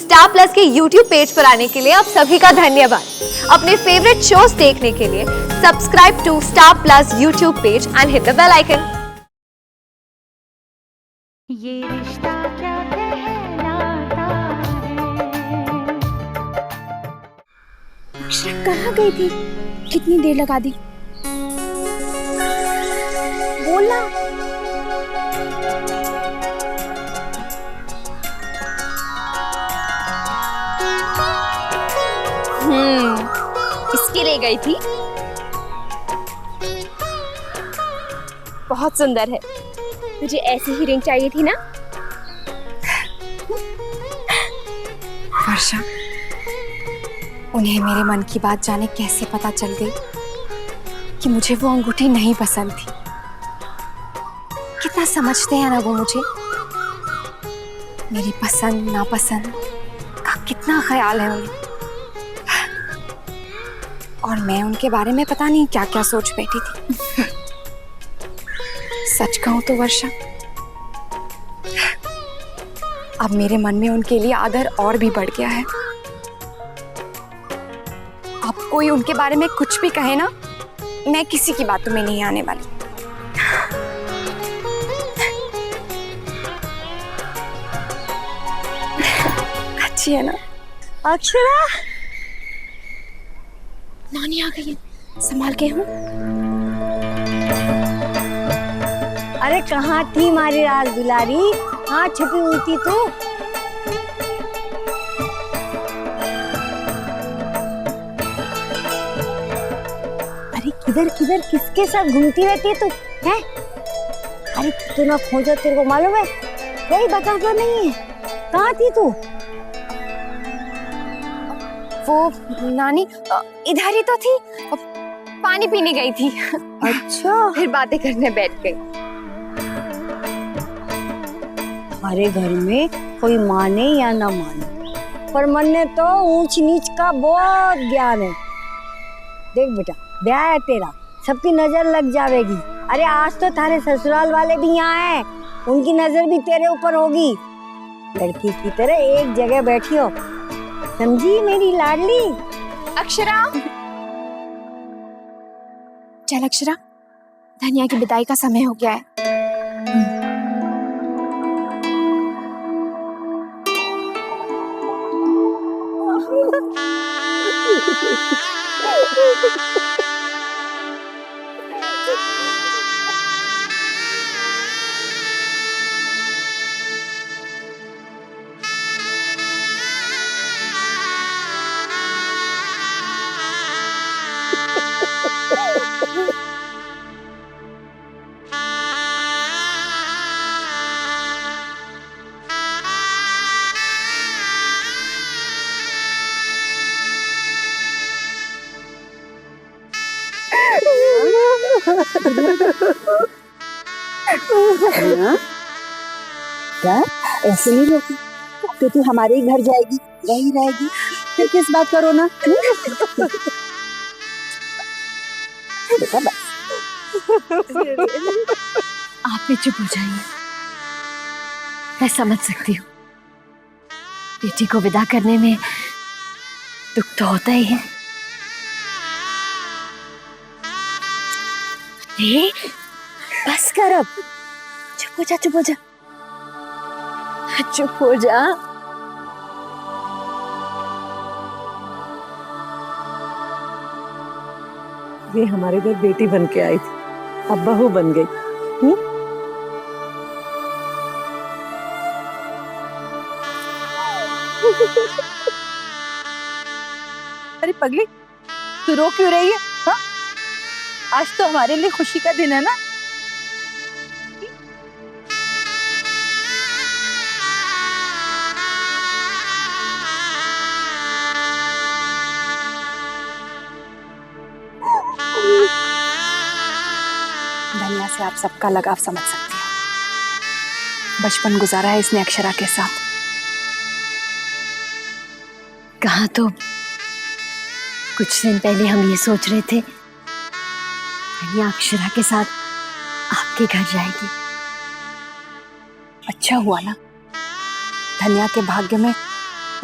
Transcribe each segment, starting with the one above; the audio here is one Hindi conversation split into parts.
स्टार प्लस के YouTube पेज पर आने के लिए आप सभी का धन्यवाद। अपने फेवरेट शोज देखने के लिए subscribe to Star Plus YouTube page and hit the bell icon. ये रिश्ता क्या कहलाता है। कहाँ गई थी? कितनी देर लगा दी? बोलना। इसके लिए गई थी। बहुत सुंदर है। मुझे ऐसी ही रिंग चाहिए थी ना? वर्षा, उन्हें मेरे मन की बात जाने कैसे पता चल गई कि मुझे वो अंगूठी नहीं पसंद थी। कितना समझते हैं ना वो मुझे। मेरी पसंद नापसंद का कितना ख्याल है उन्हें। और मैं उनके बारे में पता नहीं क्या क्या सोच बैठी थी। सच कहूं तो वर्षा, अब मेरे मन में उनके लिए आदर और भी बढ़ गया है। अब कोई उनके बारे में कुछ भी कहे ना, मैं किसी की बातों में नहीं आने वाली। अच्छी है ना? अक्षरा, नानी आ गई है, संभाल के हूँ। अरे कहाँ थी मारी राज दुलारी? हाँ, छुपी हुई थी तू। अरे किधर किधर किसके साथ घूमती रहती है तू? हैं? अरे तू ना खोजो, तेरे को मालूम है? कोई बता तो नहीं है। कहाँ थी तू? वो नानी इधर ही तो थी, पानी पीने गई थी। अच्छा, फिर बातें करने बैठ गई। हमारे घर में कोई माने या ना माने, पर मन ने तो ऊंच नीच का बहुत ज्ञान है। देख बेटा, ब्याह है तेरा, सबकी नजर लग जाएगी। अरे आज तो थारे ससुराल वाले भी यहाँ हैं, उनकी नजर भी तेरे ऊपर होगी। लड़की की तरह एक जगह बैठी हो, समझी मेरी लाडली? अक्षरा, चल अक्षरा, धनिया की विदाई का समय हो गया है। क्या ऐसे नहीं रोकी तो तू हमारे ही घर जाएगी, वहीं रहेगी, फिर किस बात करो ना। बेटा बस आप भी चुप हो जाइए। मैं समझ सकती हूँ, बेटी को विदा करने में दुख तो होता ही है। बस कर अब, चुप हो जा, चुप हो जा, चुप हो जा। ये हमारे घर बेटी बन के आई थी, अब बहू बन गई। अरे पगली, तू रो क्यों रही है? हाँ, आज तो हमारे लिए खुशी का दिन है ना। धनिया से आप सबका लगाव समझ सकती हो। बचपन गुजारा है इसने अक्षरा के साथ। कहा तो कुछ दिन पहले हम ये सोच रहे थे धनिया अक्षरा के साथ आपके घर जाएगी। अच्छा हुआ ना, धनिया के भाग्य में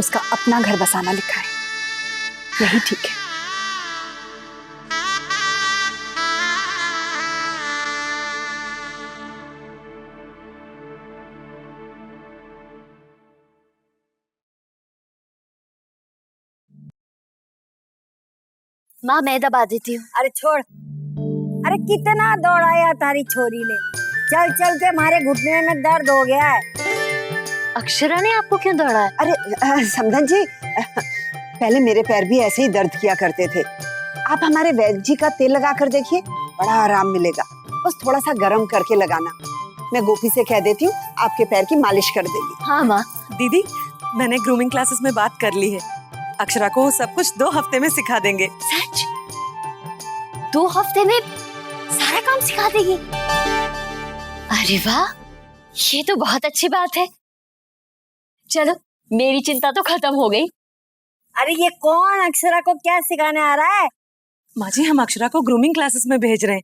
उसका अपना घर बसाना लिखा है, यही ठीक है। माँ मैं दबा देती हूँ। अरे छोड़, अरे कितना दौड़ाया तारी छोरी ने, चल चल के हमारे घुटने में दर्द हो गया है। अक्षरा ने आपको क्यों दौड़ाया? अरे समधन जी, पहले मेरे पैर भी ऐसे ही दर्द किया करते थे। आप हमारे वैद्य जी का तेल लगा कर देखिए, बड़ा आराम मिलेगा। बस थोड़ा सा गर्म करके लगाना। मैं गोपी से कह देती हूँ, आपके पैर की मालिश कर देगी। हाँ माँ। दीदी, मैंने ग्रूमिंग क्लासेस में बात कर ली है। अक्षरा को सब कुछ 2 हफ्ते में सिखा देंगे। सच? 2 हफ्ते में सारा काम सिखा देगी? अरे वाह, ये तो बहुत अच्छी बात है। चलो मेरी चिंता तो खत्म हो गई। अरे ये कौन अक्षरा को क्या सिखाने आ रहा है? माँ जी, हम अक्षरा को ग्रूमिंग क्लासेस में भेज रहे हैं।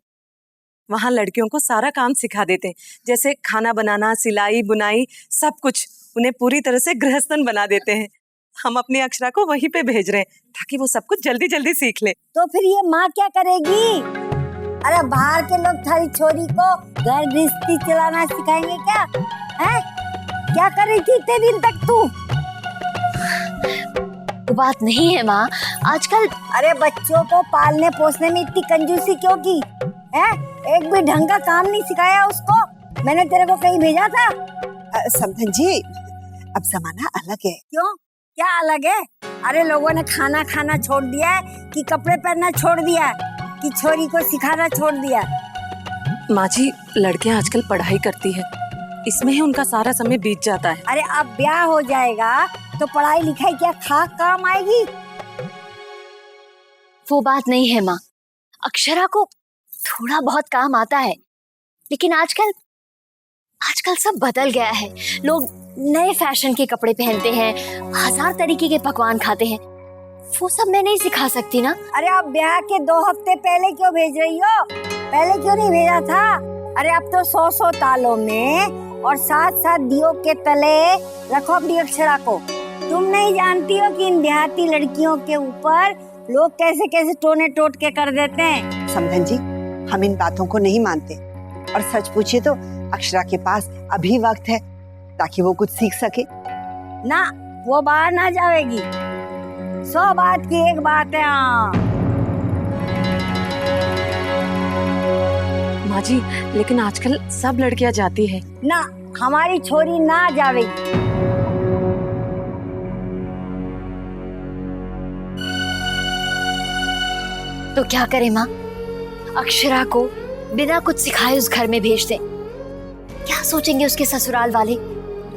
वहाँ लड़कियों को सारा काम सिखा देते हैं, जैसे खाना बनाना, सिलाई, बुनाई, सब कुछ। उन्हें पूरी तरह से गृहस्थन बना देते हैं। हम अपनी अक्षरा को वहीं पे भेज रहे हैं ताकि वो सब कुछ जल्दी जल्दी सीख ले। तो फिर ये माँ क्या करेगी? अरे बाहर के लोग थारी छोरी को घर गृहस्थी चलाना सिखाएंगे क्या? हैं? क्या कर रही थी इतने दिन तक तू? वो बात नहीं है माँ, आजकल। अरे बच्चों को पालने पोसने में इतनी कंजूसी क्यों की? हैं? एक भी ढंग का काम नहीं सिखाया उसको? मैंने तेरे को कहीं भेजा था? समधन जी, अब जमाना अलग है। क्यों? क्या अलग है? अरे लोगों ने खाना खाना छोड़ दिया है कि कपड़े पहनना छोड़ दिया है कि छोरी को सिखाना छोड़ दिया? माँ जी, लड़कियाँ आजकल पढ़ाई करती है, इसमें ही उनका सारा समय बीत जाता है। अरे अब ब्याह हो जाएगा तो पढ़ाई लिखाई क्या खाक काम आएगी? वो बात नहीं है माँ, अक्षरा को थोड़ा बहुत काम आता है, लेकिन आजकल सब बदल गया है। लोग नए फैशन के कपड़े पहनते हैं, 1000 तरीके के पकवान खाते हैं। वो सब मैं नहीं सिखा सकती ना। अरे अब ब्याह के 2 हफ्ते पहले क्यों भेज रही हो? पहले क्यों नहीं भेजा था? अरे अब तो 100 तालों में और 7 दियों के तले रखो अपनी अक्षरा को। तुम नहीं जानती हो कि इन देहाती लड़कियों के ऊपर लोग कैसे कैसे टोने टोट के कर देते हैं। समधन जी, हम इन बातों को नहीं मानते, और सच पूछिए तो अक्षरा के पास अभी वक्त है ताकि वो कुछ सीख सके। ना, वो बाहर ना जाएगी। 100 बात की एक बात है। हाँ माँ जी, लेकिन आजकल सब लड़कियाँ जाती है। ना, हमारी छोरी ना जावेगी। तो क्या करे माँ, अक्षरा को बिना कुछ सिखाए उस घर में भेज दे? क्या सोचेंगे उसके ससुराल वाले?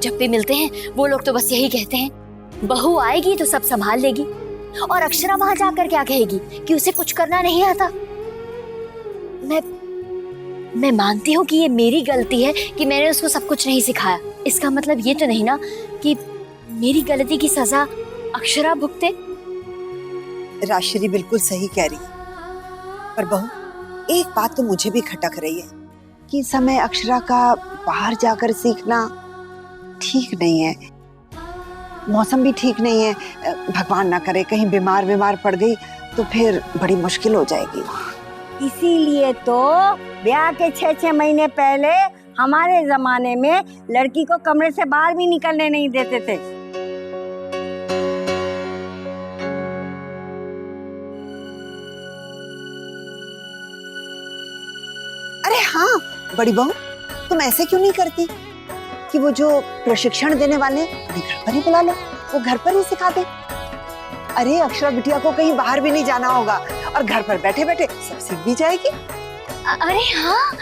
जब भी मिलते हैं वो लोग तो बस यही कहते हैं, बहू आएगी तो सब संभाल लेगी। और अक्षरा वहां जाकर क्या कहेगी कि उसे कुछ करना नहीं आता। मैं मानती हूँ कि ये मेरी गलती है कि मैंने उसको सब कुछ नहीं सिखाया। इसका मतलब ये तो नहीं ना कि मेरी गलती की सजा अक्षरा भुगते। राजश्री बिल्कुल सही कह रही है, पर बहू एक बात तो मुझे भी खटक रही है कि इस समय अक्षरा का बाहर जाकर सीखना ठीक नहीं है। मौसम भी ठीक नहीं है, भगवान ना करे कहीं बीमार पड़ गई तो फिर बड़ी मुश्किल हो जाएगी। इसीलिए तो ब्याह के 6 महीने पहले हमारे जमाने में लड़की को कमरे से बाहर भी निकलने नहीं देते थे। अरे हाँ बड़ी बहू, तुम ऐसे क्यों नहीं करती कि वो जो प्रशिक्षण देने वाले उन्हें घर पर ही बुला लो, वो घर पर ही सिखा दे। अरे अक्षरा बिटिया को कहीं बाहर भी नहीं जाना होगा और घर पर बैठे बैठे सब सीख भी जाएगी। अरे हाँ,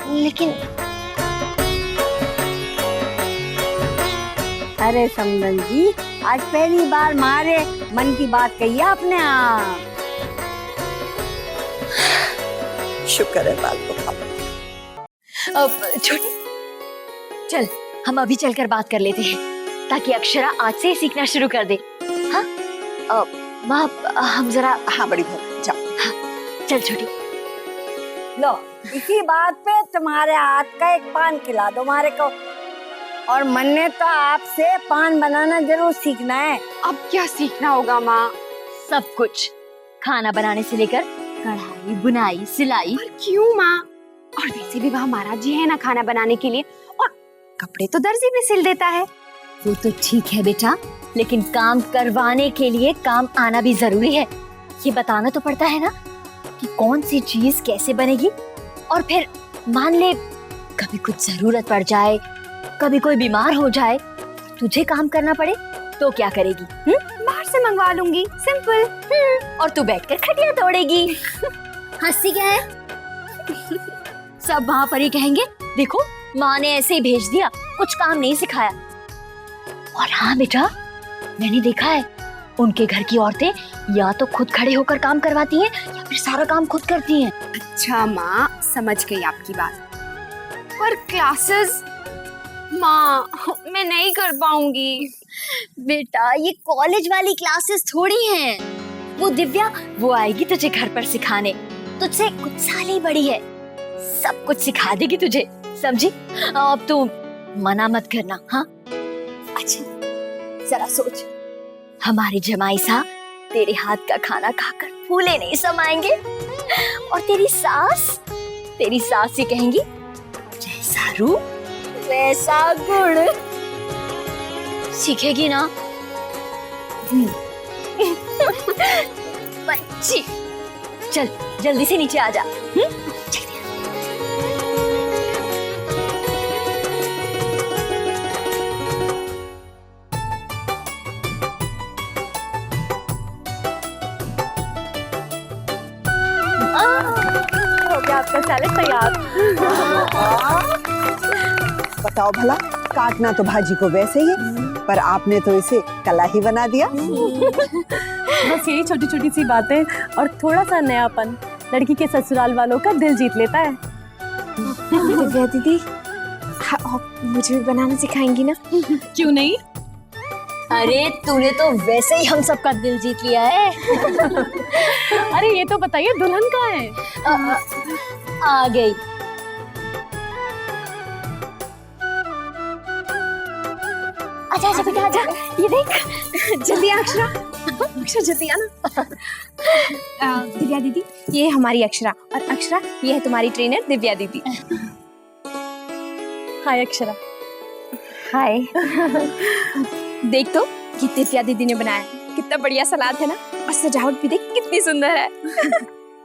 लेकिन अरे समधन जी, आज पहली बार मारे मन की बात कही आपने। शुक्र है बात को। छोटी चल, हम अभी चलकर बात कर लेते हैं ताकि अक्षरा आज से ही सीखना शुरू कर दे। हाँ माँ, हम जरा। हाँ बड़ी बहू जाओ। हाँ, चल छोटी। लो, इसी बात पे तुम्हारे हाथ का एक पान खिला दो मारे को। और मन ने तो आपसे पान बनाना जरूर सीखना है। अब क्या सीखना होगा माँ? सब कुछ, खाना बनाने से लेकर कढ़ाई, बुनाई, सिलाई। क्यों माँ? और वैसे भी वहाँ महाराज जी है ना खाना बनाने के लिए, और कपड़े तो दर्जी भी सिल देता है। वो तो ठीक है बेटा, लेकिन काम करवाने के लिए काम आना भी जरूरी है। ये बताना तो पड़ता है ना कि कौन सी चीज कैसे बनेगी। और फिर मान ले कभी कुछ जरूरत पड़ जाए, कभी कोई बीमार हो जाए, तुझे काम करना पड़े तो क्या करेगी? बाहर से मंगवा लूंगी, सिंपल। और तू बैठकर खटिया तोड़ेगी। हंसी क्या है? सब वहाँ पर ही कहेंगे, देखो माँ ने ऐसे ही भेज दिया, कुछ काम नहीं सिखाया। और हाँ बेटा, मैंने देखा है उनके घर की औरतें या तो खुद खड़े होकर काम करवाती हैं या फिर सारा काम खुद करती हैं। अच्छा माँ, समझ गई आपकी बात। पर क्लासेस माँ, मैं नहीं कर पाऊंगी। बेटा ये कॉलेज वाली क्लासेस थोड़ी हैं। वो दिव्या, वो आएगी तुझे घर पर सिखाने, तुझसे कुछ साल ही बड़ी है, सब कुछ सिखा देगी तुझे, समझी? अब तू मना मत करना, हाँ? अच्छा जरा सोच, हमारे जमाई साहब तेरे हाथ का खाना खाकर फूले नहीं समाएंगे, और तेरी सास ही कहेंगी जैसा रूप वैसा गुण। सीखेगी ना बच्ची? चल जल्दी से नीचे आ जा। हो गया आपका सैलेड तैयार। बताओ भला, काटना तो भाजी को वैसे ही है, पर आपने तो इसे कला ही बना दिया। बस यही छोटी छोटी सी बातें और थोड़ा सा नयापन लड़की के ससुराल वालों का दिल जीत लेता है। दिव्या दीदी, आप मुझे भी बनाना सिखाएंगी ना? क्यों नहीं? अरे तूने तो वैसे ही हम सबका दिल जीत लिया है। अरे ये तो बताइए दुल्हन कहाँ है? आ गई। आजा आजा बेटा आजा, ये देख। जल्दी अक्षरा, जल्दी आना। दिव्या दीदी, ये है हमारी अक्षरा, और अक्षरा ये है तुम्हारी ट्रेनर दिव्या दीदी। हाय अक्षरा। हाय। देख तो, ये दिव्या दीदी ने बनाया है, कितना बढ़िया सलाद है ना, और सजावट भी देख कितनी सुंदर है।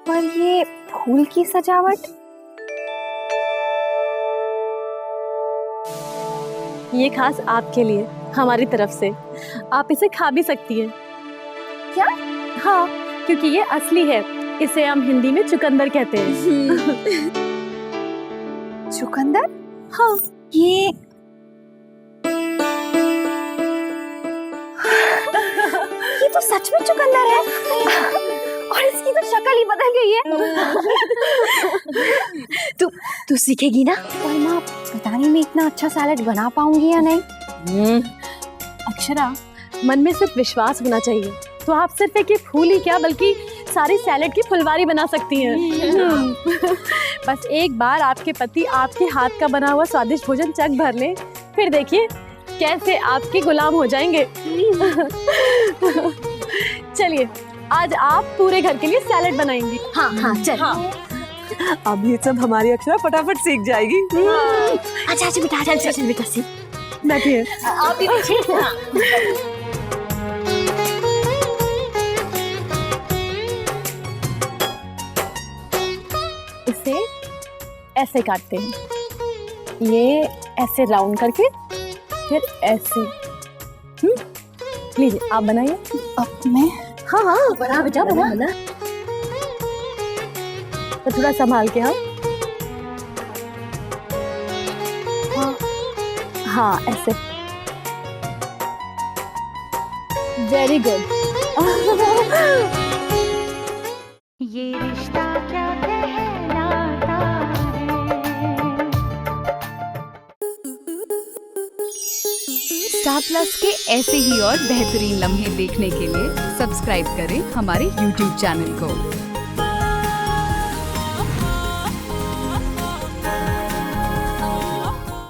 पर ये फूल की सजावट, ये खास आपके लिए हमारी तरफ से, आप इसे खा भी सकती हैं। क्या? हाँ, क्योंकि ये असली है, इसे हम हिंदी में चुकंदर कहते हैं। चुकंदर? हाँ, ये तो सच में चुकंदर है, और इसकी तो शक्ल ही बदल गई है। तू सीखेगी ना? और माँ, पता नहीं मैं इतना अच्छा सैलेड बना पाऊंगी या नहीं। अक्षरा, मन में सिर्फ विश्वास होना चाहिए, तो आप सिर्फ एक ये फूल ही क्या बल्कि सारी सैलेड की फुलवारी बना सकती हैं। बस एक बार आपके पति आपके हाथ का बना हुआ स्वादिष्ट भोजन चख भर लें, फिर देखिए कैसे आपके गुलाम हो जाएंगे। चलिए, आज आप पूरे घर के लिए सैलेड बनाएंगी। हाँ हाँ चल। हाँ। अब ये सब हमारी अक्षरा फटाफट सीख जाएगी। अच्छा अच्छा बेटा, चल बेटा सीख। बैठिए। आप भी बैठिए। हाँ। इसे ऐसे काटते हैं, ये ऐसे राउंड करके, फिर ऐसे। लीजिए आप बनाइए। मैं? हाँ हाँ बना बेटा, बना। तो थोड़ा संभाल के। हाँ ऐसे। Very good. ये रिश्ता क्या कहलाता है। स्टार प्लस के ऐसे ही और बेहतरीन लम्हे देखने के लिए सब्सक्राइब करें हमारे YouTube चैनल को।